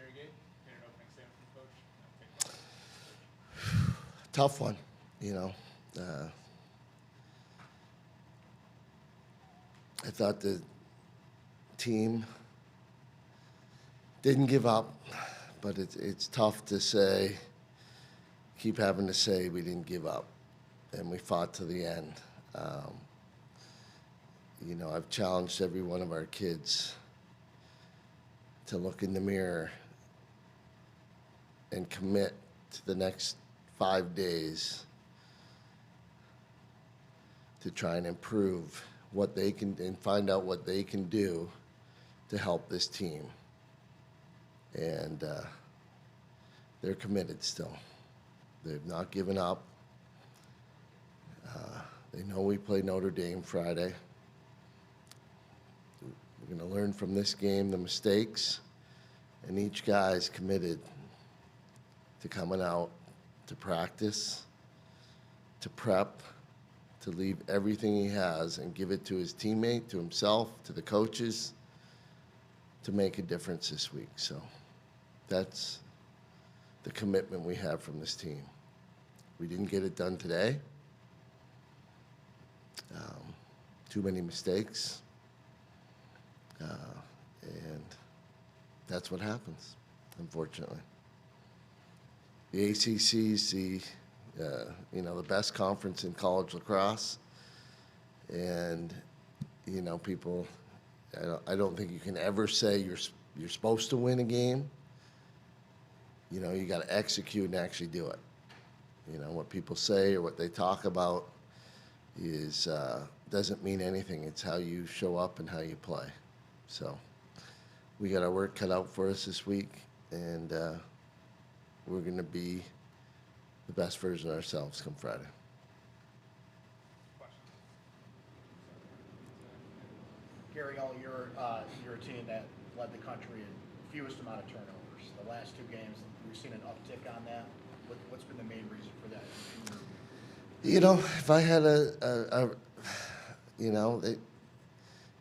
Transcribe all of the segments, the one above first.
Gary Gait, get an opening statement from Coach. Tough one, you know. Uh, I thought the team didn't give up, but it's tough to say, keep having to say we didn't give up, and we fought to the end. You know, I've challenged every one of our kids to look in the mirror and commit to the next 5 days to try and improve what they can and find out what they can do to help this team. And they're committed still. They've not given up. They know we play Notre Dame Friday. We're going to learn from this game the mistakes, and each guy is committed to coming out to practice, to prep, to leave everything he has and give it to his teammate, to himself, to the coaches, to make a difference this week. So that's the commitment we have from this team. We didn't get it done today. Too many mistakes. And that's what happens, unfortunately. The ACC is the best conference in college lacrosse, and people. I don't think you can ever say you're supposed to win a game. You got to execute and actually do it. What people say or what they talk about is doesn't mean anything. It's how you show up and how you play. So we got our work cut out for us this week, and we're going to be the best version of ourselves come Friday. Gary, you're a team that led the country in fewest amount of turnovers. The last two games, we've seen an uptick on that. What's been the main reason for that? If I had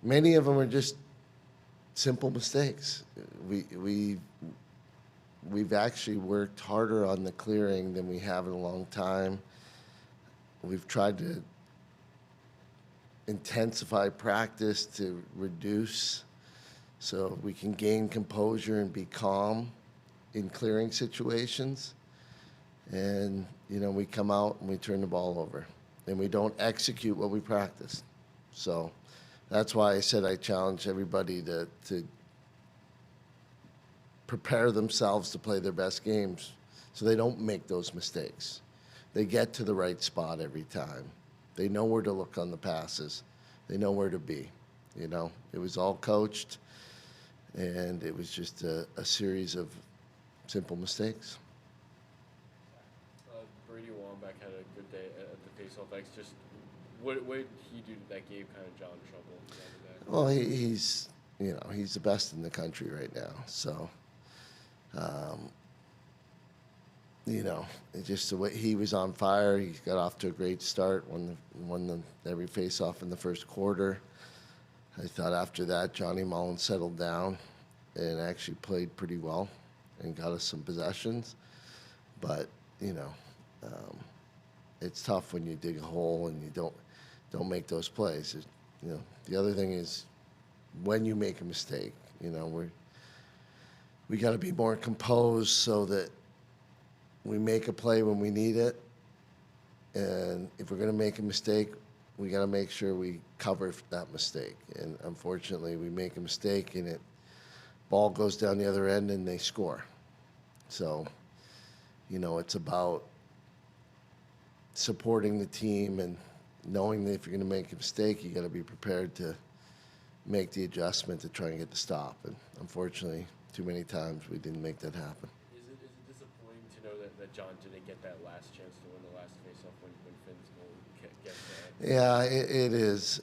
many of them are just simple mistakes. We've actually worked harder on the clearing than we have in a long time. We've tried to intensify practice to reduce so we can gain composure and be calm in clearing situations. And, we come out and we turn the ball over. And we don't execute what we practice. So that's why I said I challenge everybody to prepare themselves to play their best games so they don't make those mistakes. They get to the right spot every time. They know where to look on the passes. They know where to be. It was all coached, and it was just a series of simple mistakes. Brady Wambach had a good day at the faceoff. Just what did he do that gave kind of John trouble? Well, he's the best in the country right now. So, it's just the way he was on fire. He got off to a great start. Won every faceoff in the first quarter. I thought after that, Johnny Mullen settled down and actually played pretty well and got us some possessions. But it's tough when you dig a hole and you don't make those plays. The other thing is when you make a mistake, we got to be more composed so that we make a play when we need it. And if we're going to make a mistake, we got to make sure we cover that mistake. And unfortunately, we make a mistake and ball goes down the other end and they score. So, it's about supporting the team and knowing that if you're going to make a mistake, you got to be prepared to make the adjustment to try and get the stop. And unfortunately, too many times we didn't make that happen. Is it disappointing to know that John didn't get that last chance to win the last faceoff when Finn's goal gets there? Yeah, it is.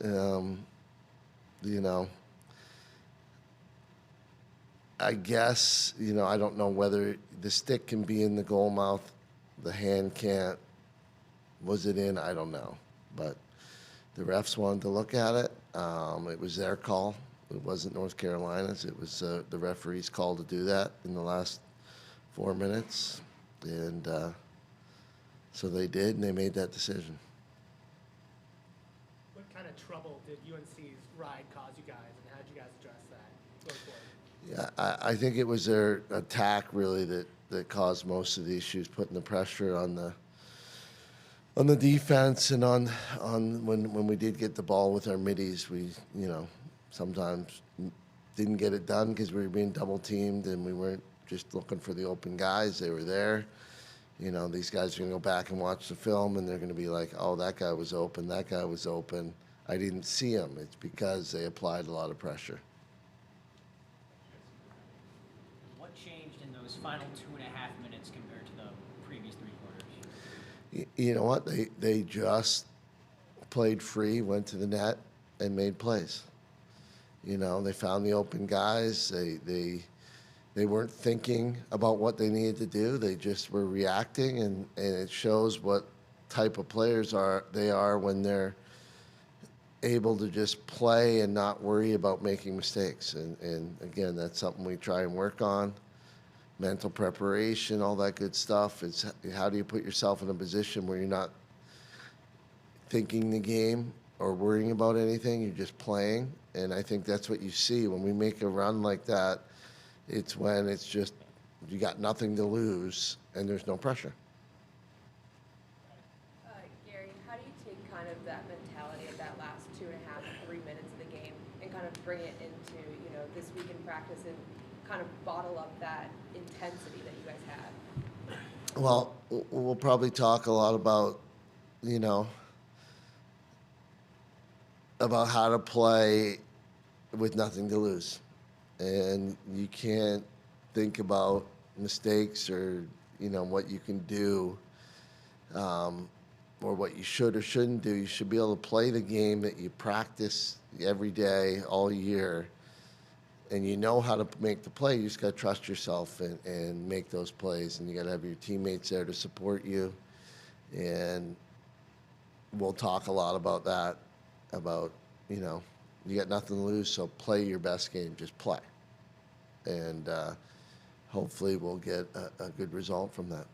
I guess, I don't know whether the stick can be in the goal mouth, the hand can't. Was it in? I don't know. But the refs wanted to look at it. It was their call. It wasn't North Carolina's. It was the referee's call to do that in the last 4 minutes. And so they did, and they made that decision. What kind of trouble did UNC's ride cause you guys, and how did you guys address that going forward? Yeah, I think it was their attack really that caused most of the issues, putting the pressure on the defense, and on when we did get the ball with our middies, we sometimes didn't get it done because we were being double teamed and we weren't just looking for the open guys. They were there. These guys are going to go back and watch the film, and they're going to be like, oh, that guy was open, that guy was open. I didn't see him. It's because they applied a lot of pressure. What changed in those final 2.5 minutes compared to the previous 3 quarters? You know what? They just played free, went to the net, and made plays. They found the open guys. They weren't thinking about what they needed to do. They just were reacting, and it shows what type of players they are when they're able to just play and not worry about making mistakes. And again, that's something we try and work on. Mental preparation, all that good stuff. It's how do you put yourself in a position where you're not thinking the game or worrying about anything, you're just playing. And I think that's what you see when we make a run like that. It's when it's just you got nothing to lose and there's no pressure. Gary, how do you take kind of that mentality of that last 2.5, 3 minutes of the game and kind of bring it into this week in practice and kind of bottle up that intensity that you guys had? Well, we'll probably talk a lot about about how to play with nothing to lose. And you can't think about mistakes or, what you can do or what you should or shouldn't do. You should be able to play the game that you practice every day, all year, and you know how to make the play. You just got to trust yourself and make those plays, and you got to have your teammates there to support you. And we'll talk a lot about that, about, you got nothing to lose, so play your best game. Just play. And hopefully we'll get a good result from that.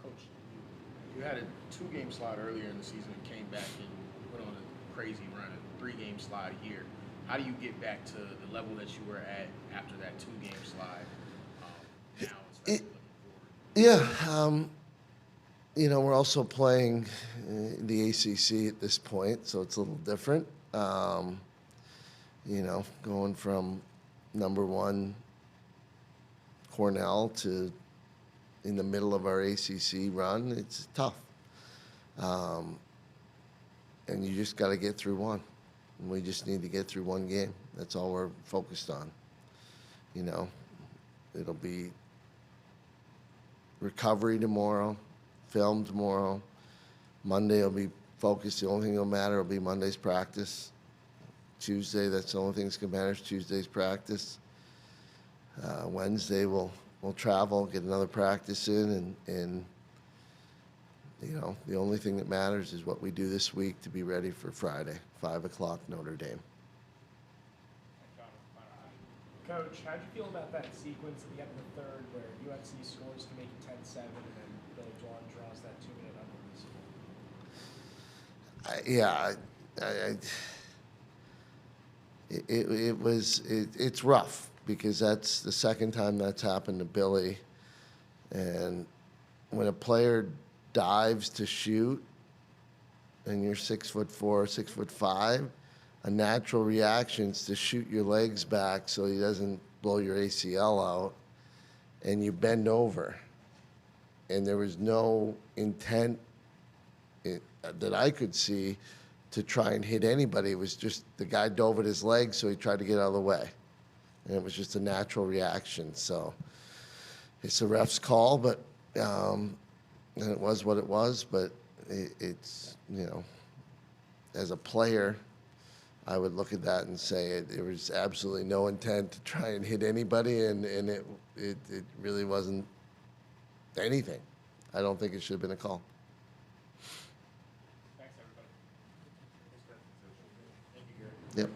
Coach, you had a 2-game slide earlier in the season and came back and went on a crazy run, a 3-game slide here. How do you get back to the level that you were at after that 2-game slide now, especially looking forward? Yeah, we're also playing the ACC at this point, so it's a little different. Going from number 1 Cornell to in the middle of our ACC run, it's tough. And you just got to get through one. And we just need to get through one game. That's all we're focused on. It'll be recovery tomorrow, film tomorrow. Monday will be focused. The only thing that'll matter will be Monday's practice. Tuesday, that's the only thing that's going to matter is Tuesday's practice. Wednesday, we'll travel, get another practice in, and the only thing that matters is what we do this week to be ready for Friday, 5 o'clock, Notre Dame. Coach, how do you feel about that sequence at the end of the third where UNC scores to make it 10-7 and then Billy Dwan draws that 2-minute unreleasable? It's rough because that's the second time that's happened to Billy. And when a player dives to shoot and you're 6'4", 6'5", a natural reaction is to shoot your legs back so he doesn't blow your ACL out, and you bend over. And there was no intent that I could see to try and hit anybody. It was just the guy dove at his leg, so he tried to get out of the way. And it was just a natural reaction. So it's the ref's call, but and it was what it was. But it's, as a player, I would look at that and say there was absolutely no intent to try and hit anybody, and it really wasn't anything. I don't think it should have been a call. Thanks, everybody. Yep.